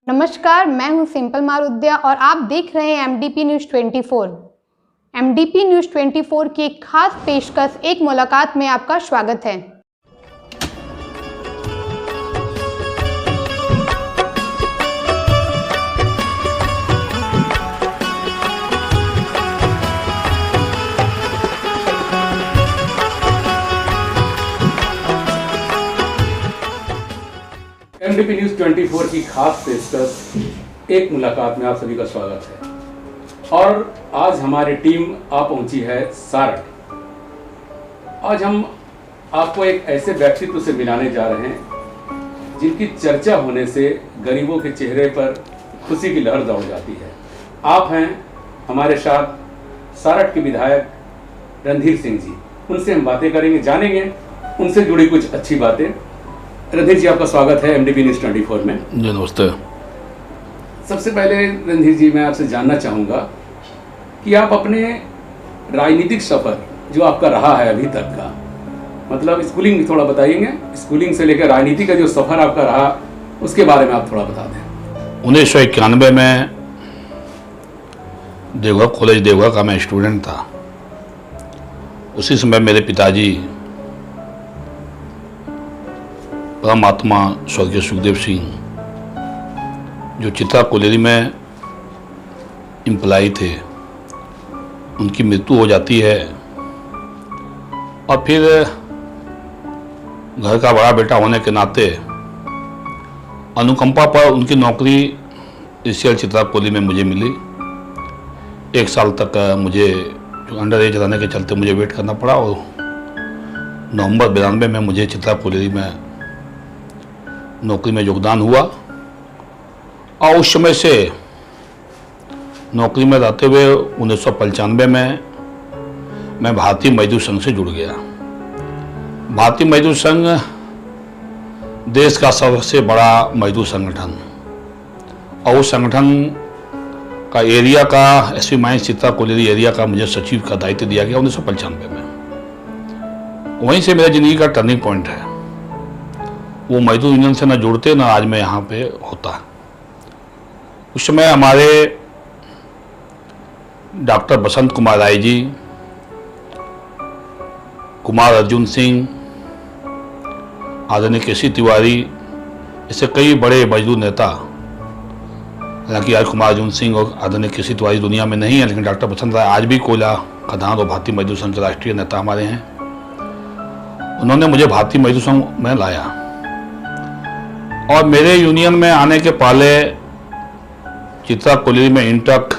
नमस्कार, मैं हूं सिंपल मारुद्या और आप देख रहे हैं एमडीपी न्यूज़ 24। एमडीपी न्यूज़ 24 की एक खास पेशकश एक मुलाकात में आपका स्वागत है। एमडीपी न्यूज़ 24 की खास पेशकश एक मुलाकात में आप सभी का स्वागत है। और आज हमारी टीम आ पहुंची है सारट। आज हम आपको एक ऐसे व्यक्तित्व से मिलाने जा रहे हैं जिनकी चर्चा होने से गरीबों के चेहरे पर खुशी की लहर दौड़ जाती है। आप हैं हमारे साथ सारट के विधायक रणधीर सिंह जी। उनसे हम बातें करेंगे, जानेंगे उनसे जुड़ी कुछ अच्छी बातें। रणधीर जी, आपका स्वागत है एमडीपी न्यूज़ 24 में। जी नमस्ते। सबसे पहले रणधीर जी, मैं आपसे जानना चाहूँगा कि आप अपने राजनीतिक सफ़र जो आपका रहा है अभी तक का, मतलब स्कूलिंग थोड़ा बताइएगा। स्कूलिंग से लेकर राजनीति का जो सफ़र आपका रहा उसके बारे में आप थोड़ा बता दें। 1991 में देवघर कॉलेज देवघर का मैं स्टूडेंट था। उसी समय मेरे पिताजी परमात्मा स्वर्गीय सुखदेव सिंह, जो चित्रा कॉलेज में एम्प्लॉय थे, उनकी मृत्यु हो जाती है। और फिर घर का बड़ा बेटा होने के नाते अनुकंपा पर उनकी नौकरी ईसीएल चित्रा कॉलेज में मुझे मिली। 1 साल तक मुझे जो अंडर एज रहने के चलते मुझे वेट करना पड़ा और नवंबर 92 में मुझे चित्रा कॉलेज में नौकरी में योगदान हुआ। और उस समय से नौकरी में रहते हुए 1995 में मैं भारतीय मजदूर संघ से जुड़ गया। भारतीय मजदूर संघ देश का सबसे बड़ा मजदूर संगठन, और उस संगठन का एरिया का SP mines Chitra college area का मुझे सचिव का दायित्व दिया गया 1995 में। वहीं से मेरा जिंदगी का टर्निंग पॉइंट है। वो मजदूर यूनियन से ना जुड़ते ना आज मैं यहाँ पे होता। उस समय हमारे डॉक्टर बसंत कुमार राय जी, कुमार अर्जुन सिंह, आदरणीय केसी तिवारी, ऐसे कई बड़े मजदूर नेता, हालांकि आज कुमार अर्जुन सिंह और आदरणीय केसी तिवारी दुनिया में नहीं है, लेकिन डॉक्टर बसंत राय आज भी कोयला खदान और भारतीय मजदूर संघ के राष्ट्रीय नेता हमारे हैं। उन्होंने मुझे भारतीय मजदूर संघ में लाया। और मेरे यूनियन में आने के पहले चित्रा कॉलेज में INTUC,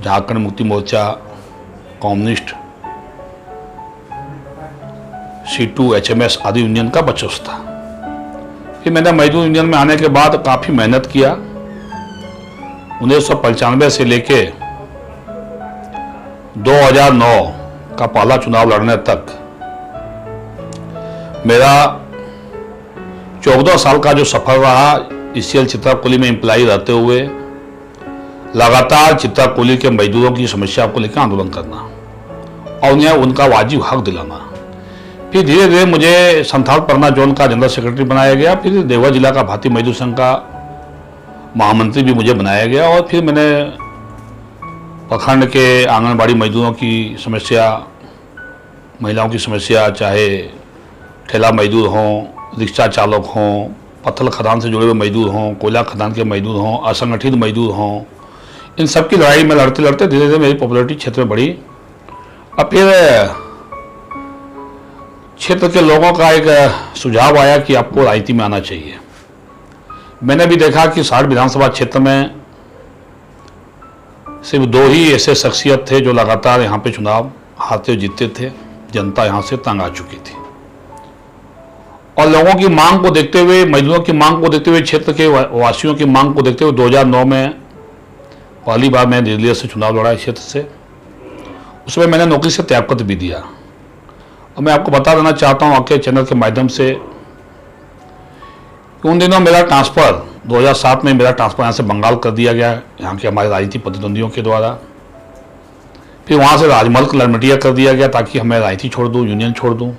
Jharkhand Mukti Morcha, communist, C2, HMS आदि यूनियन का वर्चस्व था। फिर मैंने मजदूर यूनियन में आने के बाद काफ़ी मेहनत किया। 1995 से लेके 2009 का पहला चुनाव लड़ने तक मेरा 14 साल का जो सफर रहा ईसीएल चित्रा कॉलेज में एम्प्लॉय रहते हुए लगातार चित्रा कॉलेज के मजदूरों की समस्या को लेकर आंदोलन करना और उन्हें उनका वाजिब हक दिलाना। फिर धीरे धीरे मुझे संथाल परगना जोन का जनरल सेक्रेटरी बनाया गया। फिर देवघर जिला का भारतीय मजदूर संघ का महामंत्री भी मुझे बनाया गया। और फिर मैंने प्रखंड के आंगनबाड़ी मजदूरों की समस्या, महिलाओं की समस्या, चाहे ठेला मजदूर हों, रिक्शा चालक हों, पत्थर खदान से जुड़े हुए मजदूर हों, कोयला खदान के मजदूर हों, असंगठित मजदूर हों, इन सब की लड़ाई में लड़ते लड़ते धीरे धीरे मेरी पॉपुलैरिटी क्षेत्र में बढ़ी। अब फिर क्षेत्र के लोगों का एक सुझाव आया कि आपको राजनीति में आना चाहिए। मैंने भी देखा कि सारट विधानसभा क्षेत्र में सिर्फ 2 ही ऐसे शख्सियत थे जो लगातार यहाँ पे चुनाव हारते जीतते थे। जनता यहाँ से तंग आ चुकी थी और लोगों की मांग को देखते हुए, मजदूरों की मांग को देखते हुए, क्षेत्र के वासियों की मांग को देखते हुए 2009 में पहली बार मैं निर्दलीय से चुनाव लड़ा इस क्षेत्र से। उसमें मैंने नौकरी से त्यागपत्र भी दिया। और मैं आपको बता देना चाहता हूँ आपके चैनल के माध्यम से कि उन दिनों मेरा ट्रांसफ़र 2007 में मेरा ट्रांसफ़र यहाँ से बंगाल कर दिया गया, यहाँ के हमारे राजनीतिक प्रतिद्वंदियों के द्वारा। फिर वहाँ से राजमहल ललमटिया कर दिया गया ताकि मैं राजनीति छोड़ दूँ, यूनियन छोड़ दूँ।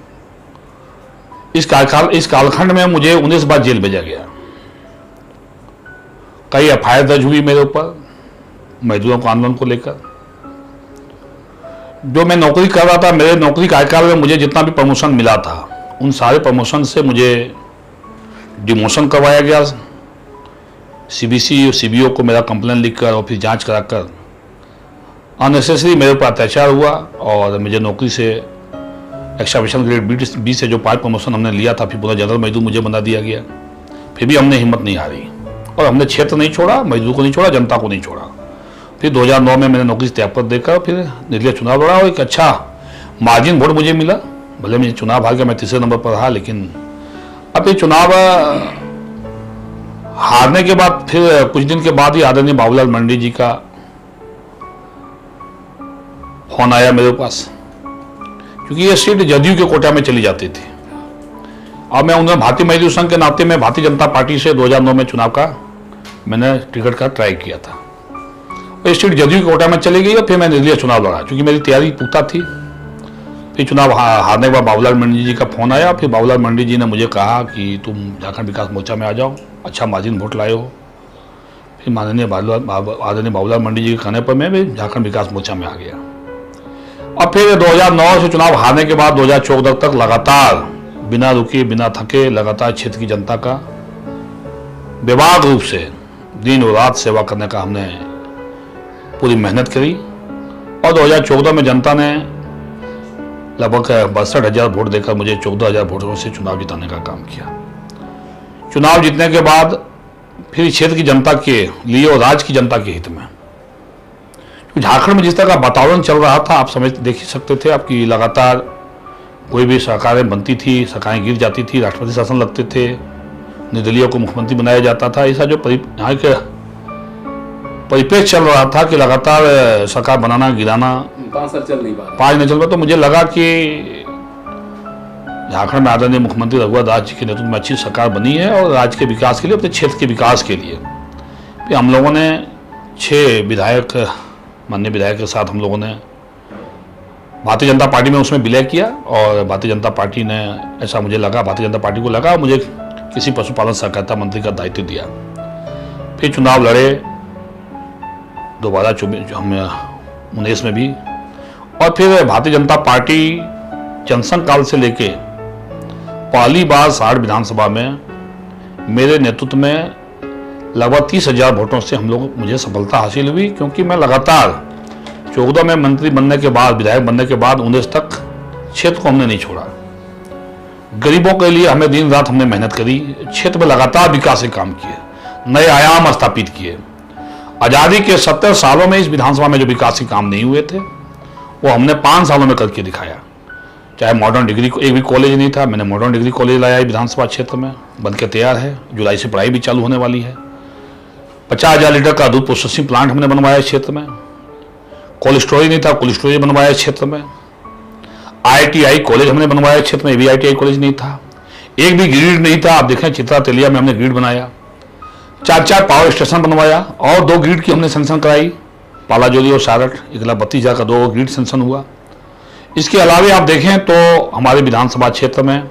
इस कालखंड में मुझे 19 बार जेल भेजा गया कई एफआईआर दर्ज हुई मेरे ऊपर मजदूरों को आंदोलन को लेकर। जो मैं नौकरी कर रहा था, मेरे नौकरी कार्यकाल में मुझे जितना भी प्रमोशन मिला था, उन सारे प्रमोशन से मुझे डिमोशन करवाया गया। सीबीसी और सीबीओ को मेरा कंप्लेन लिखकर और फिर जांच कराकर अननेसेसरी मेरे ऊपर अत्याचार हुआ और मुझे नौकरी से एक्स्ट्रा ग्रेड बी से जो 5 प्रमोशन हमने लिया था, फिर पूरा जनरल मजदूर मुझे बना दिया गया। फिर भी हमने हिम्मत नहीं हारी और हमने क्षेत्र नहीं छोड़ा, मजदूर को नहीं छोड़ा, जनता को नहीं छोड़ा। फिर 2009 में मैंने नौकरी से त्यागपत्र देकर फिर निर्दलीय चुनाव लड़ा और एक अच्छा मार्जिन वोट मुझे मिला। भले मुझे चुनाव हार गया, मैं तीसरे नंबर पर रहा, लेकिन अब ये चुनाव हारने के बाद फिर कुछ दिन के बाद ही आदरणीय बाबूलाल मंडी जी का फोन आया मेरे पास, क्योंकि ये सीट जदयू के कोटा में चली जाती थी। अब मैं उन्हें भारतीय मजदूर संघ के नाते में भारतीय जनता पार्टी से 2009 में चुनाव का मैंने टिकट का ट्राई किया था। ये सीट जदयू के कोटा में चली गई और फिर मैं निर्दलीय चुनाव लड़ा, क्योंकि मेरी तैयारी पुख्ता थी। फिर चुनाव हारने के बाद बाबूलाल मंडी जी का फोन आया। फिर बाबूलाल मंडी जी ने मुझे कहा कि तुम झारखंड विकास मोर्चा में आ जाओ, अच्छा मार्जिन वोट लाए हो। फिर आदरणीय बाबूलाल मंडी जी के कहने पर मैं भी झारखंड विकास मोर्चा में आ गया। अब फिर 2009 से चुनाव हारने के बाद 2014 तक लगातार बिना रुके बिना थके लगातार क्षेत्र की जनता का बेबाक रूप से दिन और रात सेवा करने का हमने पूरी मेहनत करी और 2014 में जनता ने लगभग 62,000 वोट देकर मुझे 14,000 वोटों से चुनाव जिताने का काम किया। चुनाव जीतने के बाद फिर क्षेत्र की जनता के लिए और राज्य की जनता के हित में, झारखंड में जिस तरह का वातावरण चल रहा था, आप समझ देख ही सकते थे। आपकी लगातार कोई भी सरकारें बनती थी, सरकारें गिर जाती थी, राष्ट्रपति शासन लगते थे, निर्दलीय को मुख्यमंत्री बनाया जाता था। ऐसा जो यहाँ के परिपेक्ष चल रहा था कि लगातार सरकार बनाना गिराना 5 साल चल नहीं पा रहा, 5 नहीं चल पाया, तो मुझे लगा कि झारखंड में आदरणीय मुख्यमंत्री रघुवर दास जी के नेतृत्व में अच्छी सरकार बनी है और राज्य के विकास के लिए, अपने क्षेत्र के विकास के लिए। फिर हम लोगों ने 6 विधायक, माननीय विधायक के साथ हम लोगों ने भारतीय जनता पार्टी में उसमें विलय किया और भारतीय जनता पार्टी ने, ऐसा मुझे लगा, भारतीय जनता पार्टी को लगा मुझे किसी पशुपालन सहकारिता मंत्री का दायित्व दिया। फिर चुनाव लड़े दोबारा 19 में भी, और फिर भारतीय जनता पार्टी जनसंघ काल से लेके पहली बार साठ विधानसभा में मेरे नेतृत्व में लगभग 30,000 वोटों से मुझे सफलता हासिल हुई, क्योंकि मैं लगातार 14 में मंत्री बनने के बाद, विधायक बनने के बाद 19 तक क्षेत्र को हमने नहीं छोड़ा। गरीबों के लिए हमें दिन रात हमने मेहनत करी, क्षेत्र में लगातार विकास के काम किए, नए आयाम स्थापित किए। आज़ादी के 70 सालों में इस विधानसभा में जो विकास के काम नहीं हुए थे वो हमने 5 सालों में करके दिखाया। चाहे मॉडर्न डिग्री, एक भी कॉलेज नहीं था, मैंने मॉडर्न डिग्री कॉलेज लाया विधानसभा क्षेत्र में, बनकर तैयार है, जुलाई से पढ़ाई भी चालू होने वाली है। 50,000 लीटर का दूध प्रोसेसिंग प्लांट हमने बनवाया क्षेत्र में। कोल्ड स्टोरेज नहीं था, कोल्ड स्टोरेज बनवाया क्षेत्र में। IITI कॉलेज हमने बनवाया क्षेत्र में, ABITI कॉलेज नहीं था। एक भी ग्रिड नहीं था, आप देखें चित्रा तेलिया में हमने ग्रिड बनाया। 4 पावर स्टेशन बनवाया और 2 ग्रिड की हमने सेंक्शन कराई, पालाजोरी और सारठ, 1,32,000 का 2 ग्रिड सेंक्शन हुआ। इसके अलावा आप देखें तो हमारे विधानसभा क्षेत्र में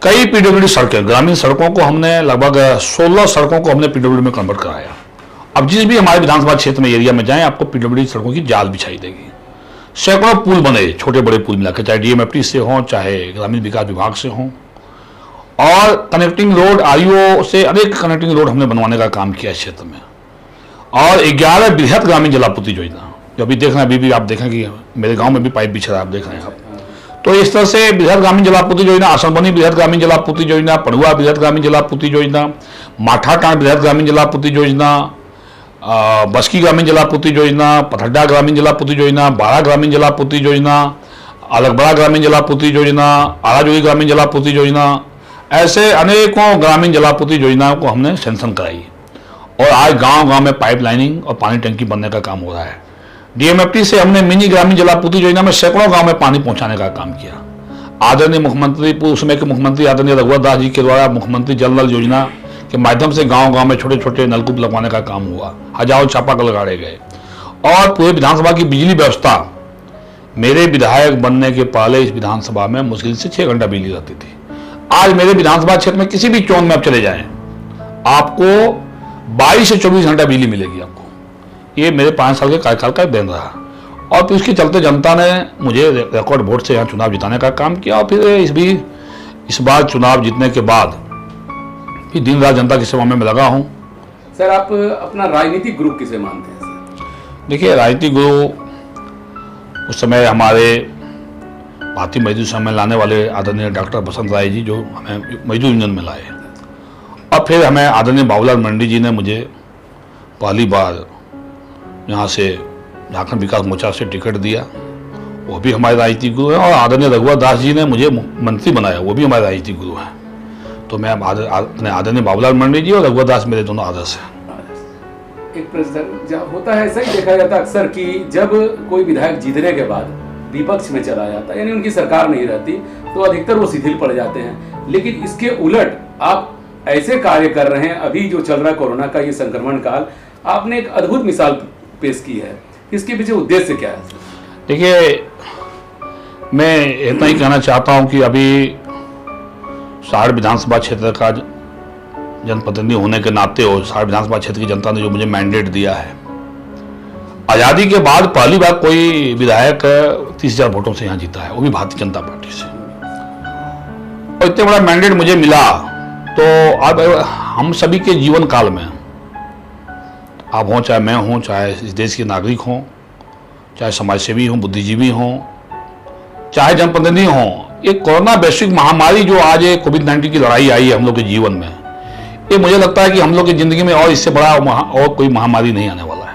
कई PWD सड़कें, ग्रामीण सड़कों को हमने लगभग 16 सड़कों को हमने PWD में कन्वर्ट कराया। अब जिस भी हमारे विधानसभा क्षेत्र में एरिया में जाएं, आपको PWD सड़कों की जाल बिछाई देगी। सैकड़ों पुल बने, छोटे बड़े पुल मिलाकर, चाहे DMFT से हों, चाहे ग्रामीण विकास विभाग से हों, और कनेक्टिंग रोड REO से अनेक कनेक्टिंग रोड हमने बनवाने का काम किया क्षेत्र में। और 11 बृहद ग्रामीण जलापूर्ति योजना, जो अभी देख रहे हैं, अभी भी आप देखें कि मेरे गाँव में भी पाइप बिछ रहा है, आप देख रहे हैं आप। तो इस तरह से बृहद ग्रामीण जलापूर्ति योजना, आसनबनी बृहद ग्रामीण जलापूर्ति योजना, पड़ुआ बृहद ग्रामीण जलापूर्ति योजना, माठाटांड बृहद ग्रामीण जलापूर्ति योजना, बस्की ग्रामीण जलापूर्ति योजना, पथड्डा ग्रामीण जलापूर्ति योजना, बाड़ा ग्रामीण जलापूर्ति योजना, अलगबड़ा ग्रामीण जलापूर्ति योजना, आराजोगी ग्रामीण जलापूर्ति योजना, ऐसे अनेकों ग्रामीण जलापूर्ति योजनाओं को हमने सेंक्शन कराई। और आज गांव-गांव में पाइप लाइनिंग और पानी टंकी बनने का काम हो रहा है। DMFT से हमने मिनी ग्रामीण जलापूर्ति योजना में सैकड़ों गांव में पानी पहुंचाने का काम किया। आदरणीय मुख्यमंत्री, पूर्व समय के मुख्यमंत्री आदरणीय रघुवर दास जी के द्वारा मुख्यमंत्री जल नल योजना के माध्यम से गांव-गांव में छोटे छोटे नलकूप लगवाने का काम हुआ, हजारों चापाकल लगाए गए। और पूरे विधानसभा की बिजली व्यवस्था, मेरे विधायक बनने के पहले इस विधानसभा में मुश्किल से 6 घंटा बिजली रहती थी। आज मेरे विधानसभा क्षेत्र में किसी भी चौक में आप चले जाएं, आपको 22 से 24 घंटा बिजली मिलेगी आपको। ये मेरे 5 साल के कार्यकाल का देन रहा और फिर उसके चलते जनता ने मुझे रिकॉर्ड वोट से यहाँ चुनाव जिताने का काम किया और फिर इस बार चुनाव जीतने के बाद फिर दिन रात जनता की सेवा में मैं लगा हूँ। सर, आप अपना राजनीतिक ग्रुप किसे मानते हैं सर? देखिए, राजनीतिक गुरु उस समय हमारे भारतीय मजदूर संघ में लाने वाले आदरणीय डॉक्टर बसंत राय जी, जो हमें मजदूर यूनियन में लाए, और फिर हमें आदरणीय बाबूलाल मंडी जी ने मुझे पहली बार यहाँ से झारखंड विकास मोर्चा से टिकट दिया, वो भी हमारे राजनीतिक गुरु हैं। और आदरणीय रघुवर दास जी ने मुझे मंत्री बनाया, वो भी हमारे राजनीतिक गुरु हैं। तो मैं अपने आदरणीय बाबूलाल मंडी जी और रघुवर दास मेरे दोनों आदर्श हैं। एक प्रश्न जब होता है, ऐसा ही देखा जाता है अक्सर कि जब कोई विधायक जीतने के बाद विपक्ष में चला जाता है, यानी उनकी सरकार नहीं रहती, तो अधिकतर वो शिथिल पड़ जाते हैं। लेकिन इसके उलट आप ऐसे कार्य कर रहे हैं, अभी जो चल रहा है कोरोना का ये संक्रमण काल, आपने एक अद्भुत मिसाल पेश की है। इसके पीछे उद्देश्य क्या है? देखिए, मैं इतना ही कहना चाहता हूं कि अभी साड़ विधानसभा क्षेत्र का जनप्रतिनिधि होने के नाते और साड़ विधानसभा क्षेत्र की जनता ने जो मुझे मैंडेट दिया है, आज़ादी के बाद पहली बार कोई विधायक 30,000 वोटों से यहाँ जीता है, वो भी भारतीय जनता पार्टी से। और इतने बड़ा मैंडेट मुझे मिला, तो अब हम सभी के जीवन काल में, आप हों चाहे मैं हूं, चाहे इस देश के नागरिक हों, चाहे समाजसेवी हों, बुद्धिजीवी हों, चाहे जनप्रतिनिधि हों, एक कोरोना वैश्विक महामारी जो आज कोविड-19 की लड़ाई आई है हम लोग के जीवन में, ये मुझे लगता है कि हम लोग की जिंदगी में और इससे बड़ा और कोई महामारी नहीं आने वाला है।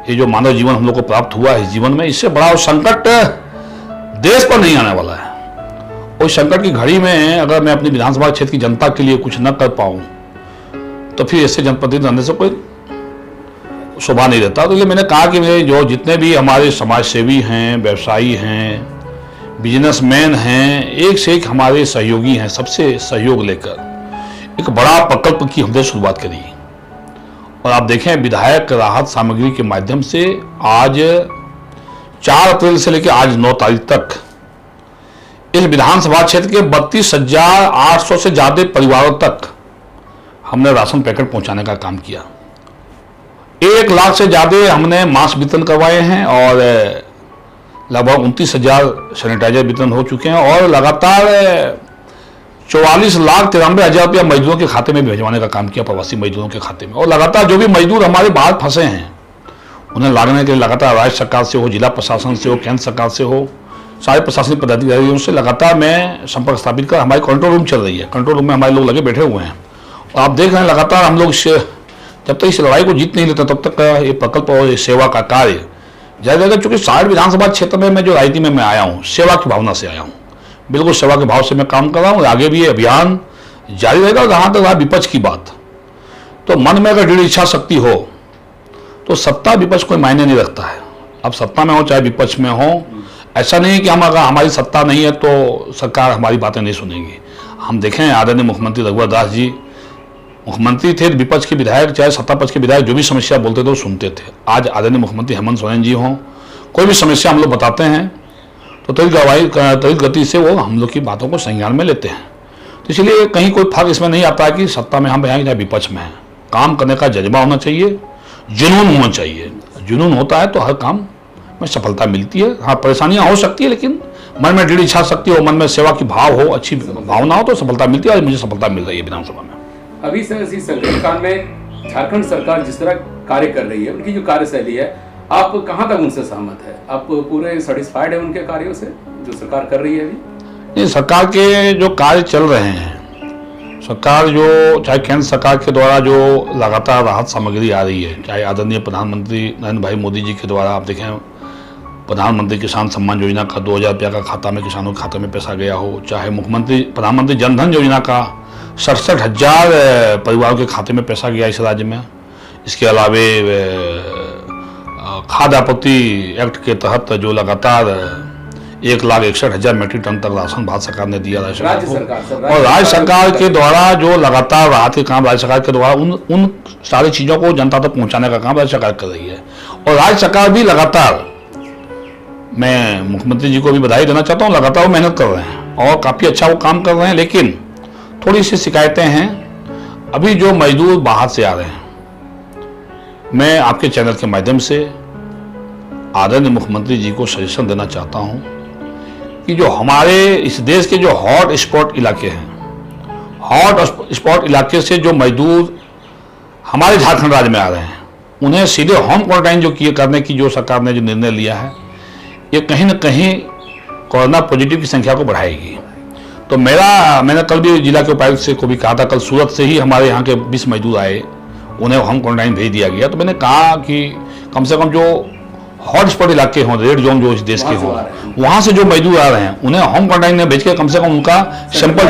ये जो मानव जीवन हम लोग को प्राप्त हुआ है इस जीवन में, इससे बड़ा संकट देश पर नहीं आने वाला है। और संकट की घड़ी में अगर मैं अपनी विधानसभा क्षेत्र की जनता के लिए कुछ न कर पाऊं, तो फिर ऐसे जनप्रतिनिधि रहने से कोई शोभा नहीं रहता। तो इसलिए मैंने कहा कि मेरे जो जितने भी हमारे समाजसेवी हैं, व्यवसायी हैं, बिजनेसमैन हैं, एक से एक हमारे सहयोगी हैं, सबसे सहयोग लेकर एक बड़ा प्रकल्प की हमने शुरुआत करी। और आप देखें, विधायक राहत सामग्री के माध्यम से आज 4 अप्रैल से लेकर आज 9 तारीख तक इस विधानसभा क्षेत्र के 32,800 से ज्यादा परिवारों तक हमने राशन पैकेट पहुंचाने का काम किया। 1 लाख से ज्यादा हमने मास्क वितरण करवाए हैं और लगभग 29,000 सैनिटाइजर वितरण हो चुके हैं और लगातार 44,93,000 रुपया मजदूरों के खाते में भिजवाने का काम किया, प्रवासी मजदूरों के खाते में। और लगातार जो भी मजदूर हमारे बाहर फंसे हैं उन्हें लाने के लिए लगातार राज्य सरकार से हो, जिला प्रशासन से हो, केंद्र सरकार से हो, सारे प्रशासनिक पदाधिकारियों से लगातार मैं संपर्क स्थापित कर, हमारी कंट्रोल रूम चल रही है, कंट्रोल रूम में हमारे लोग लगे बैठे हुए हैं। और आप देख रहे हैं लगातार हम लोग जब तक इस लड़ाई को जीत नहीं लेते तब तक ये प्रकल्प और सेवा का कार्य जारी रहेगा। चूंकि साड़ विधानसभा क्षेत्र में मैं जो राजनीति में मैं आया हूँ, सेवा की भावना से आया हूँ, बिल्कुल सेवा के भाव से मैं काम कर रहा हूँ। आगे भी ये अभियान जारी रहेगा। जहाँ तक रहा विपक्ष की बात, तो मन में अगर दृढ़ इच्छा शक्ति हो तो सत्ता विपक्ष कोई मायने नहीं रखता है। अब सत्ता में हो चाहे विपक्ष में हो, ऐसा नहीं है कि हम अगर हमारी सत्ता नहीं है तो सरकार हमारी बातें नहीं सुनेगी। हम देखें, आदरणीय मुख्यमंत्री रघुवर दास जी मुख्यमंत्री थे, विपक्ष के विधायक चाहे सत्ता पक्ष के विधायक जो भी समस्या बोलते थे वो सुनते थे। आज आदरणीय मुख्यमंत्री हेमंत सोरेन जी हों, कोई भी समस्या हम लोग बताते हैं तो त्वरित गति से वो हम लोग की बातों को संज्ञान में लेते हैं। तो इसलिए कहीं कोई फर्क इसमें नहीं आता है कि सत्ता में हम हैं या विपक्ष में हैं। काम करने का जज्बा होना चाहिए, जुनून होना चाहिए। जुनून होता है तो हर काम में सफलता मिलती है। हाँ, परेशानियां हो सकती है, लेकिन मन में दृढ़ इच्छा शक्ति हो, मन में सेवा की भाव हो, अच्छी भावना हो तो सफलता मिलती है। और मुझे सफलता मिल रही है विधानसभा में। अभी सर इसी संकट काल में झारखंड सरकार जिस तरह कार्य कर रही है, उनकी जो कार्यशैली है, आप कहाँ तक उनसे सहमत है? आप पूरे सेटिस्फाइड है उनके कार्यों से जो सरकार कर रही है अभी? ये सरकार के जो कार्य चल रहे हैं, सरकार जो चाहे केंद्र सरकार के द्वारा जो लगातार राहत सामग्री आ रही है, चाहे आदरणीय प्रधानमंत्री नरेंद्र भाई मोदी जी के द्वारा आप देखें प्रधानमंत्री किसान सम्मान योजना का 2,000 रुपया का खाता में किसानों के खाते में पैसा गया हो, चाहे प्रधानमंत्री जनधन योजना का 67,000 परिवारों के खाते में पैसा गया इस राज्य में। इसके अलावे खाद्य आपूर्ति एक्ट के तहत जो लगातार 1,61,000 मीट्रिक टन तक राशन भारत सरकार ने दिया राज्य सरकार। और राज्य सरकार के द्वारा जो लगातार राहत के काम राज्य सरकार के द्वारा उन सारी चीज़ों को जनता तक पहुंचाने का काम राज्य सरकार कर रही है। और राज्य सरकार भी लगातार, मैं मुख्यमंत्री जी को भी बधाई देना चाहता हूँ, लगातार वो मेहनत कर रहे हैं और काफ़ी अच्छा वो काम कर रहे हैं। लेकिन थोड़ी सी शिकायतें हैं। अभी जो मजदूर बाहर से आ रहे हैं मैं आपके चैनल के माध्यम से आदरणीय मुख्यमंत्री जी को सजेशन देना चाहता हूं कि जो हमारे इस देश के जो हॉट स्पॉट इलाके हैं, हॉट स्पॉट इलाके से जो मजदूर हमारे झारखंड राज्य में आ रहे हैं, उन्हें सीधे होम क्वारंटाइन जो करने की जो सरकार ने जो निर्णय लिया है, ये कहीं ना कहीं कोरोना पॉजिटिव की संख्या को बढ़ाएगी। तो मैंने कल भी जिला के उपायुक्त से को भी कहा था, कल सूरत से ही हमारे यहाँ के 20 मजदूर आए, उन्हें होम क्वारंटाइन भेज दिया गया। तो मैंने कहा कि कम से कम जो हॉट स्पॉट इलाके हों, रेड जोन जो इस देश के हों, वहाँ से जो मजदूर आ रहे हैं उन्हें होम क्वारंटाइन में भेज के कम से कम उनका सैंपल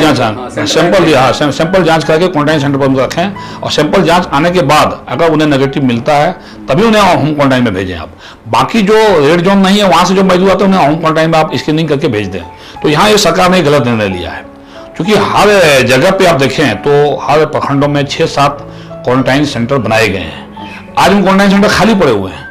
जांच करके क्वारंटाइन सेंटर पर उनको रखें, और सैंपल जांच आने के बाद अगर उन्हें नेगेटिव मिलता है तभी उन्हें होम क्वारंटाइन में भेजें आप। बाकी जो रेड जोन नहीं है वहाँ से जो मजदूर आते हैं उन्हें होम क्वारंटाइन में आप स्क्रीनिंग करके भेज दें। तो यहाँ ये सरकार ने गलत निर्णय लिया है, क्योंकि हर जगह पे आप देखें तो हर प्रखंडों में 6-7 क्वारंटाइन सेंटर बनाए गए हैं। आज उन क्वारंटाइन सेंटर खाली पड़े हुए हैं।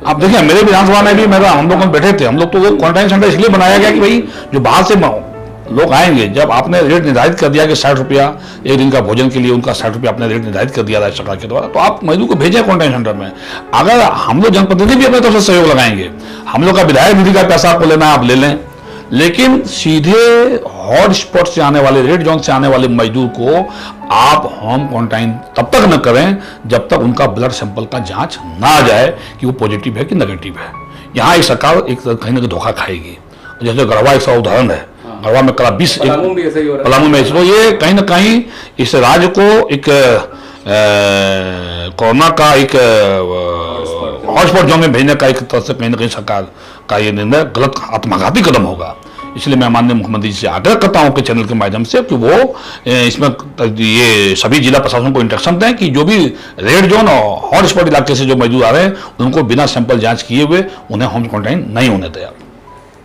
आप देखिए मेरे विधानसभा में भी हम लोग बैठे थे, हम लोग तो वो क्वारंटाइन सेंटर इसलिए बनाया गया कि भाई जो बाहर से लोग आएंगे, जब आपने रेट निर्धारित कर दिया कि 60 रुपया एक दिन का भोजन के लिए, उनका 60 रुपया आपने रेट निर्धारित कर दिया राज्य सरकार के द्वारा, तो आप मजदूर को भेजें क्वारंटाइन सेंटर में। अगर हम लोग जनप्रतिनिधि भी अपने तरफ से सहयोग लगाएंगे, हम लोग का विधायक निधि का पैसा आपको लेना है आप ले लें, लेकिन सीधे हॉट स्पॉट से आने वाले, रेड जोन से आने वाले मजदूर को आप होम क्वारंटाइन तब तक न करें जब तक उनका ब्लड सैंपल का जांच ना आ जाए कि वो पॉजिटिव है कि नेगेटिव है। यहाँ एक सरकार कहीं ना कहीं धोखा खाएगी। जैसे गढ़वा एक उदाहरण है, गढ़वा में कला 20 पलामू में, तो ये कहीं ना कहीं इस राज्य को एक कोरोना का एक हॉटस्पॉट जोन में भेजने का एक तरह से कहीं ना कहीं सरकार का ये निर्णय गलत आत्मघाती कदम होगा। इसलिए मैं माननीय मुख्यमंत्री जी से आग्रह करता हूं कि चैनल के माध्यम से कि वो इसमें ये सभी जिला प्रशासन को इंस्ट्रक्शन दें कि जो भी रेड जोन और हॉट स्पॉट इलाके से जो मजदूर आ रहे हैं उनको बिना सैंपल जांच किए हुए उन्हें होम क्वारंटाइन नहीं होने दें।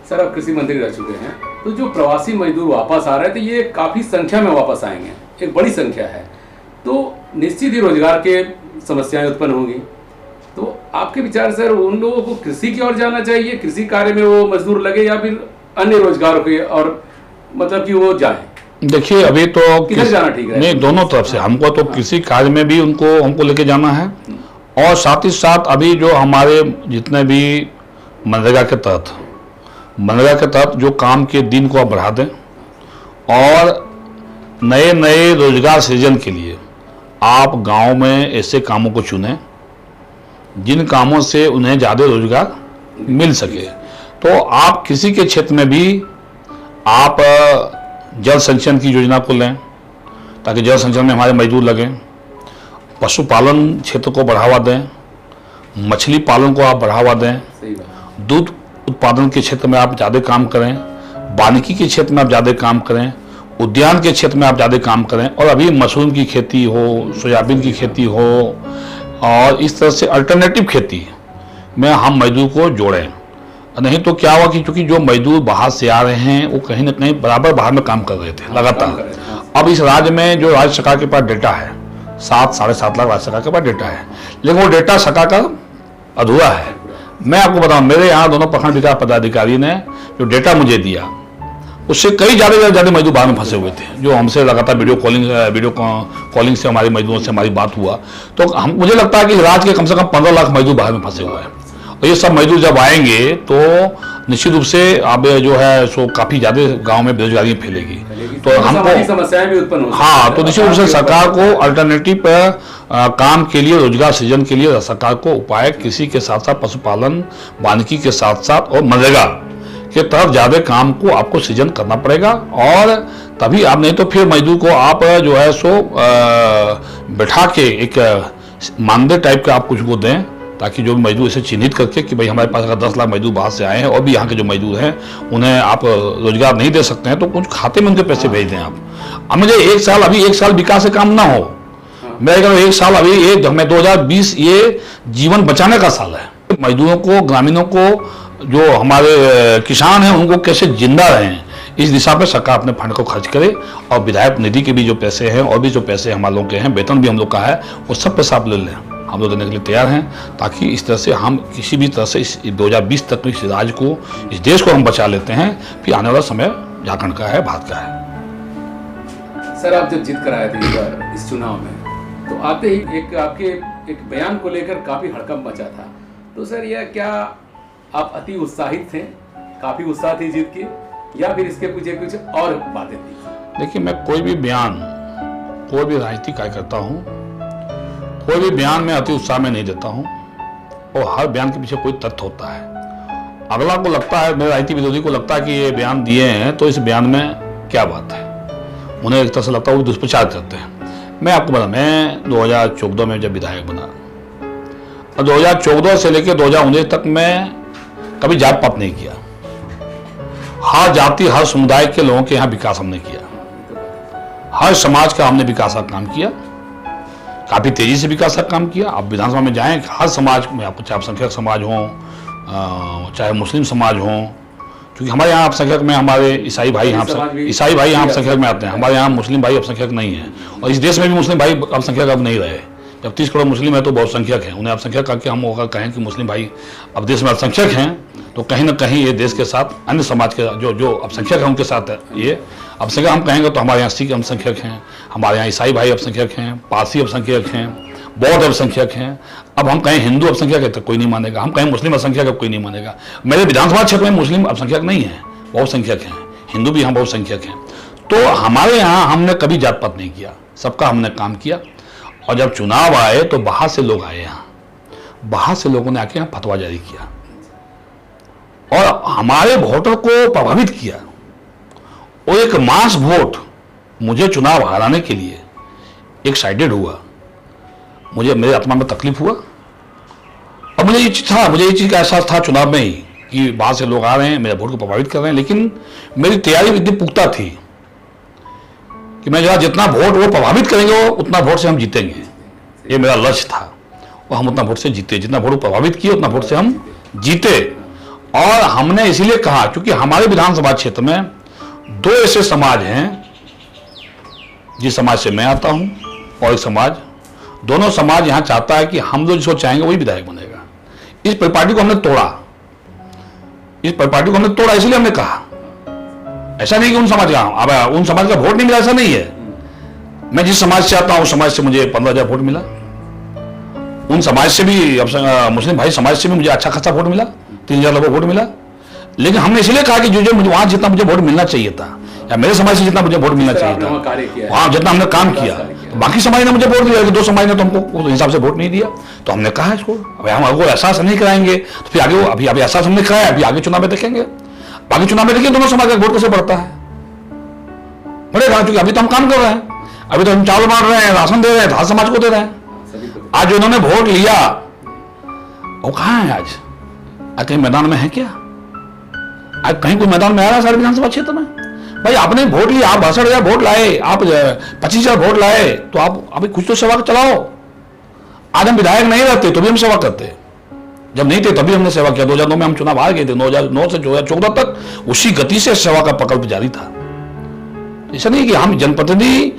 सर, आप कृषि मंत्री रह चुके हैं, तो जो प्रवासी मजदूर वापस आ रहे थे ये काफी संख्या में वापस आएंगे, एक बड़ी संख्या है, तो निश्चित ही रोजगार के समस्याएं उत्पन्न होंगी। तो आपके विचार सर, उन लोगों को कृषि की ओर जाना चाहिए, कृषि कार्य में वो मजदूर लगे, या फिर अन्य रोजगारों के और मतलब कि वो जाएं? देखिए अभी तो किधर जाना ठीक है? नहीं, दोनों तरफ से हमको तो कृषि कार्य में भी हमको लेके जाना है, और साथ ही साथ अभी जो हमारे जितने भी मनरेगा के तहत जो काम के दिन को आप बढ़ा दें, और नए नए रोजगार सृजन के लिए आप गांव में ऐसे कामों को चुनें जिन कामों से उन्हें ज़्यादा रोजगार मिल सके। तो आप कृषि के क्षेत्र में भी आप जल संचयन की योजना को लें ताकि जल संचयन में हमारे मजदूर लगें, पशुपालन क्षेत्र को बढ़ावा दें, मछली पालन को आप बढ़ावा दें, दूध उत्पादन के क्षेत्र में आप ज़्यादा काम करें, वानिकी के क्षेत्र में आप ज़्यादा काम करें, उद्यान के क्षेत्र में आप ज़्यादा काम करें, और अभी मशरूम की खेती हो, सोयाबीन की खेती हो, और इस तरह से अल्टरनेटिव खेती में हम मजदूर को जोड़ें। नहीं तो क्या हुआ कि चूंकि जो मजदूर बाहर से आ रहे हैं वो कहीं ना कहीं बराबर बाहर में काम कर रहे थे लगातार। अब इस राज्य में जो राज्य सरकार के पास डेटा है 7-7.5 लाख राज्य सरकार के पास डेटा है, लेकिन वो डेटा सरकार का अधूरा है। मैं आपको बताऊं, मेरे यहाँ दोनों प्रखंड विकास पदाधिकारी ने जो डेटा मुझे दिया उससे कई ज़्यादा मजदूर बाहर में फंसे हुए थे। जो हमसे लगातार वीडियो कॉलिंग से हमारे मजदूरों से हमारी बात हुआ, तो मुझे लगता है कि राज्य के कम से कम 15 लाख मजदूर बाहर में फंसे हुए हैं। और ये सब मजदूर जब आएंगे तो निश्चित रूप से अब जो है सो काफ़ी ज़्यादा गांव में बेरोजगारी फैलेगी, तो हमको समस्याएं भी उत्पन्न हो। हाँ, तो निश्चित रूप से सरकार को अल्टरनेटिव काम के लिए, रोजगार सृजन के लिए सरकार को उपाय कृषि के साथ साथ पशुपालन, वानिकी के साथ साथ और मनरेगा के तरफ ज़्यादा काम को आपको सृजन करना पड़ेगा। और तभी आप, नहीं तो फिर मजदूर को आप जो है सो बैठा के एक मानदेय टाइप का आप कुछ को दें, ताकि जो भी मजदूर इसे चिन्हित करके कि भाई हमारे पास अगर 10 लाख मजदूर बाहर से आए हैं और भी यहाँ के जो मजदूर हैं उन्हें आप रोजगार नहीं दे सकते हैं, तो कुछ खाते में उनके पैसे भेज दें आप। अब मुझे एक साल विकास से काम ना हो, मैं कह रहा हूँ 1 साल अभी 2020 ये जीवन बचाने का साल है। मजदूरों को, ग्रामीणों को, जो हमारे किसान हैं उनको कैसे जिंदा रहें, इस दिशा में सरकार अपने फंड को खर्च करे, और विधायक निधि के भी जो पैसे हैं और भी जो पैसे हम लोग के हैं, वेतन भी हम लोग का है, वो सब पैसा आप ले लें, हम लोग देने के लिए तैयार हैं, ताकि इस तरह से हम किसी भी तरह से इस 2020 तक इस राज्य को, इस देश को हम बचा लेते हैं। फिर आने वाला समय झारखंड का है, भारत का है। सर, आप जब जीत कर आए थे इस चुनाव में, तो आते ही आपके एक बयान को लेकर काफी हड़कंप मचा था। तो सर यह क्या आप अति उत्साहित थे, काफी उत्साह थी जीत की, या फिर इसके पीछे कुछ और बातें थी? देखिए, मैं कोई भी बयान, कोई भी राजनीतिक कार्य करता हूँ, कोई भी बयान में अति उत्साह में नहीं देता हूँ, और हर बयान के पीछे कोई तथ्य होता है। अगला को लगता है, मेरे राजनीतिक विरोधी को लगता है कि ये बयान दिए हैं तो इस बयान में क्या बात है, उन्हें एक तरह से लगता है वो दुष्प्रचार करते हैं। मैं आपको बता, मैं 2014 में जब विधायक बना, और 2014 से लेकर 2019 तक मैं कभी जात पात नहीं किया। हर जाति, हर समुदाय के लोगों के यहाँ विकास हमने किया, हर समाज का हमने विकास का काम किया, काफी तेजी से विकास का काम किया। आप विधानसभा में जाएं, हर समाज में, आपको चाहे अल्पसंख्यक समाज हो, चाहे मुस्लिम समाज हो, क्योंकि हमारे यहाँ अल्पसंख्यक में हमारे ईसाई भाई यहाँ अल्पसंख्यक में आते हैं, हमारे यहाँ मुस्लिम भाई अल्पसंख्यक नहीं है, और इस देश में भी मुस्लिम भाई अल्पसंख्यक अब नहीं रहे। जब 30 करोड़ मुस्लिम है तो बहुसंख्यक हैं, उन्हें अल्पसंख्यक करके हम अगर कहें कि मुस्लिम भाई अब देश में अल्पसंख्यक हैं, तो कहीं ना कहीं ये देश के साथ अन्य समाज के जो अल्पसंख्यक हैं उनके साथ है। ये अल्पसंख्यक हम कहेंगे तो हमारे यहाँ सिख अल्पसंख्यक हैं, हमारे यहाँ ईसाई भाई अल्पसंख्यक हैं, पारसी अल्पसंख्यक हैं, बौद्ध अल्पसंख्यक हैं। अब हम कहें हिंदू अल्पसंख्यक है तो कोई नहीं मानेगा, हम कहें मुस्लिम अल्पसंख्यक है कोई नहीं मानेगा। मेरे विधानसभा क्षेत्र में मुस्लिम अल्पसंख्यक नहीं है, बहुसंख्यक हैं, हिंदू भी हम बहुसंख्यक हैं। तो हमारे यहाँ हमने कभी जात पात नहीं किया, सबका हमने काम किया। और जब चुनाव आए तो बाहर से लोग आए, यहाँ बाहर से लोगों ने आके यहाँ फतवा जारी किया और हमारे वोटर को प्रभावित किया, और एक मास वोट मुझे चुनाव हराने के लिए एक साइडेड हुआ। मुझे मेरे आत्मा में तकलीफ हुआ, और मुझे ये चीज का एहसास था चुनाव में ही कि बाहर से लोग आ रहे हैं, मेरे वोट को प्रभावित कर रहे हैं। लेकिन मेरी तैयारी इतनी पुख्ता थी कि मैं जितना वोट वो प्रभावित करेंगे उतना वोट से हम जीतेंगे, ये मेरा लक्ष्य था, और हम उतना वोट से जीते। जितना वोट प्रभावित किए उतना वोट से हम जीते। और हमने इसीलिए कहा क्योंकि हमारे विधानसभा क्षेत्र में 2 ऐसे समाज हैं, जिस समाज से मैं आता हूं और एक समाज, दोनों समाज यहां चाहता है कि हम लोग जिसको चाहेंगे वही विधायक बनेगा। इस परिपाटी को हमने तोड़ा, इसलिए हमने कहा। ऐसा नहीं कि उन समाज का वोट नहीं मिला, ऐसा नहीं है। मैं जिस समाज से आता हूं उस समाज से मुझे 15,000 वोट मिला, उन समाज से भी मुस्लिम भाई समाज से भी मुझे अच्छा खासा वोट मिला, 3,000 लोगों वोट मिला। लेकिन हमने इसलिए कहा कि जो मुझे वहां जितना मुझे वोट मिलना चाहिए था, या मेरे समाज से जितना मुझे वोट मिलना चाहिए था, वहां जितना हमने काम किया, बाकी समाज ने मुझे वोट दिया, 2 समाज ने तो हमको उस हिसाब से वोट नहीं दिया। तो हमने कहा इसको अभी हम आपको एहसास नहीं कराएंगे तो फिर आगे अभी एहसास हमने कराया, अभी आगे चुनाव में देखेंगे, बाकी चुनाव में देखिए दोनों समाज का वोट कैसे बढ़ता है, बढ़ेगा। क्योंकि अभी तो हम काम कर रहे हैं, अभी तो हम चावल बांट रहे हैं, राशन दे रहे हैं, हर समाज को दे रहे हैं। आज जो उन्होंने वोट लिया वो कहाँ है? आज कहीं मैदान में है क्या? आज कहीं कोई मैदान में आ रहा है सारे विधानसभा क्षेत्र में? भाई आपने वोट लिया, आप 62,000 वोट लाए, आप 25,000 वोट लाए, तो आप अभी कुछ तो सेवा चलाओ। आज हम विधायक नहीं रहते तो भी हम सेवा करते, जब नहीं थे तभी हमने सेवा किया। 2009 में हम चुनाव हार गए थे, 2009 से 2014 तक उसी गति से सेवा का प्रकल्प जारी था। ऐसा नहीं कि हम जनप्रतिनिधि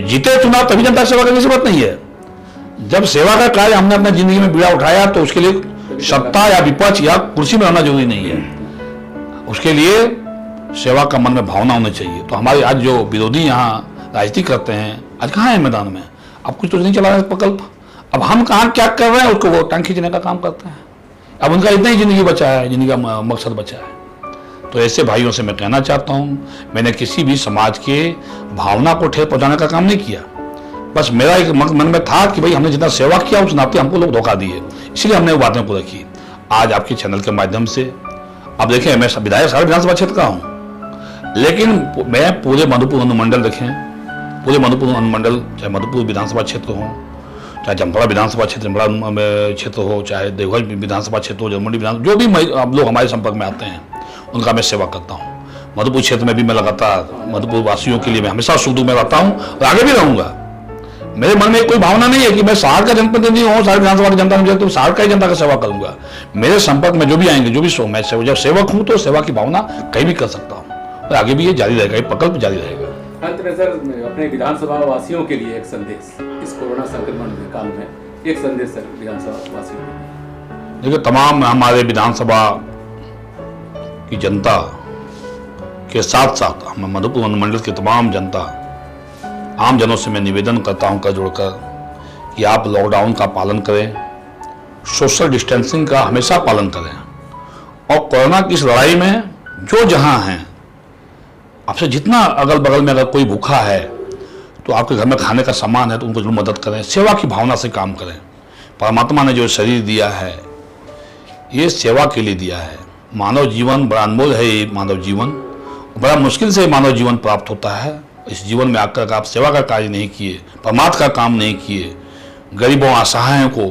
जीते चुनाव तभी जनता सेवा करने की जरूरत नहीं है। जब सेवा का कार्य हमने अपनी जिंदगी में बीड़ा उठाया तो उसके लिए सत्ता या विपक्ष या कुर्सी में रहना जरूरी नहीं है, उसके लिए सेवा का मन में भावना होनी चाहिए। तो हमारे आज जो विरोधी यहाँ राजनीति करते हैं, आज कहाँ है मैदान में? अब कुछ तो नहीं चला रहे प्रकल्प, अब हम कहाँ क्या कर रहे हैं उसको वो टांग खींचने का काम करते हैं। अब उनका इतना ही जिंदगी बचा है, जिंदगी का मकसद बचा है। तो ऐसे भाइयों से मैं कहना चाहता हूँ, मैंने किसी भी समाज के भावना को ठेस पहुंचाने का काम नहीं किया। बस मेरा एक मन में था कि भाई हमने जितना सेवा किया उस नाते हमको लोग धोखा दिए, इसलिए हमने वो बातें को रखी। आज आपके चैनल के माध्यम से अब देखें, मैं विधायक सारे विधानसभा क्षेत्र का हूँ, लेकिन मैं पूरे मधुपुर अनुमंडल देखें, पूरे मधुपुर अनुमंडल, चाहे मधुपुर विधानसभा क्षेत्र हो, चाहे जमथरा विधानसभा क्षेत्र हो, चाहे देवघर विधानसभा क्षेत्र हो, जलमंडी विधानसभा, जो भी अब लोग हमारे संपर्क में आते हैं उनका मैं सेवा करता हूँ। मधुपुर क्षेत्र में भी मैं लगातार मधुपुर वासियों के लिए मैं हमेशा सुख दुख में रहता हूँ और आगे भी रहूंगा। मेरे मन में कोई भावना नहीं है कि मैं शहर का जनप्रतिनिधि हूँ, सारे विधानसभा की जनता मुझे तो शहर का ही जनता का सेवा करूंगा। मेरे संपर्क में जो भी आएंगे, जो भी मैं जब सेवक हूँ तो सेवा की भावना कहीं भी कर सकता हूँ और आगे भी ये जारी रहेगा, ये प्रकल्प जारी रहेगा। अंत में सर, अपने विधानसभा वासियों के लिए एक संदेश, इस कोरोना संक्रमण के काल में एक संदेश सर विधानसभा वासियों के लिए। देखिए, तमाम हमारे विधानसभा की जनता के साथ साथ हम मधुपुर अनुमंडल की तमाम जनता, आम जनों से मैं निवेदन करता हूं कर जोड़कर कि आप लॉकडाउन का पालन करें, सोशल डिस्टेंसिंग का हमेशा पालन करें और कोरोना की इस लड़ाई में जो जहां हैं, आपसे जितना अगल बगल में अगर कोई भूखा है तो आपके घर में खाने का सामान है तो उनको जरूर मदद करें, सेवा की भावना से काम करें। परमात्मा ने जो शरीर दिया है ये सेवा के लिए दिया है। मानव जीवन बड़ा अनमोल है, ये मानव जीवन बड़ा मुश्किल से मानव जीवन प्राप्त होता है। इस जीवन में आकर आप सेवा का कार्य नहीं किए, परमात्मा का काम नहीं किए, गरीबों, असहायों को,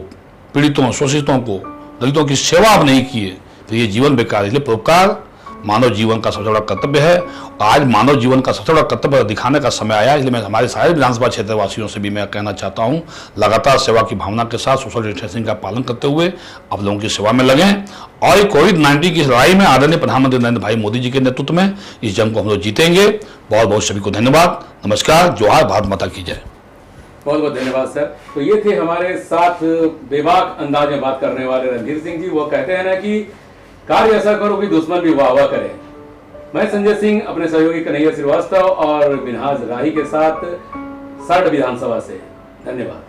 पीड़ितों, शोषितों को, दलितों की सेवा आप नहीं किए तो ये जीवन बेकार है। इसलिए परोपकार मानव जीवन का सबसे बड़ा कर्तव्य है और आज मानव जीवन का सबसे बड़ा कर्तव्य दिखाने का समय आया। इसलिए मैं हमारे सारे विधानसभा क्षेत्र वासियों से भी मैं कहना चाहता हूं, लगातार सेवा की भावना के साथ सोशल डिस्टेंसिंग का पालन करते हुए आप लोगों की सेवा में लगें और कोविड-19 की लड़ाई में आदरणीय प्रधानमंत्री नरेंद्र भाई मोदी जी के नेतृत्व में इस जंग को हम लोग जीतेंगे। बहुत बहुत सभी को धन्यवाद, नमस्कार, जोहार, भारत माता की जय। बहुत बहुत धन्यवाद सर। तो ये थे हमारे साथ बेबाक अंदाज में बात करने वाले रणधीर सिंह जी। वो कहते हैं ना कि कार्य ऐसा करो कि दुश्मन भी वाह वाह करे। मैं संजय सिंह अपने सहयोगी कन्हैया श्रीवास्तव और मिनहाज राही के साथ साठ विधानसभा से, धन्यवाद।